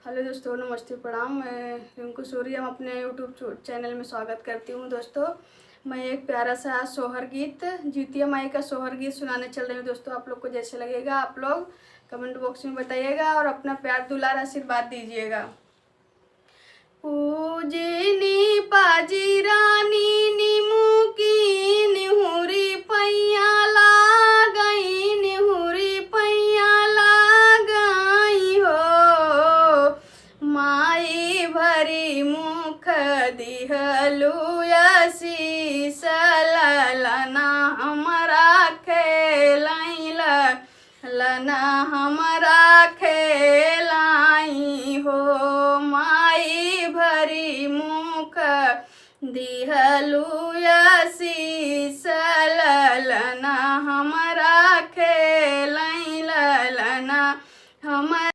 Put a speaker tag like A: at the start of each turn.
A: Hello दोस्तों, नमस्ते, प्रणाम। मैं रिंकू सूरी, हम अपने यूट्यूब चैनल में स्वागत करती हूँ। दोस्तों, मैं एक प्यारा सा सोहर गीत, जितिया माई का सोहर गीत सुनाने चल रही हूँ। दोस्तों, आप लोग को जैसे लगेगा आप लोग कमेंट बॉक्स में बताइएगा और अपना प्यार दुलार आशीर्वाद दीजिएगा। पूजनी पाजी रानी नीमू की निहुरी पैया ला गई, निहुरी पैया ला गई हो। माई भरी मुख दिहलु आशीष ललना हमरा खेलाई, ललना हमरा खेलाई हो। माई भरी मुख दिहलु आशीष ललना हमरा खेलाई, ललना हमरा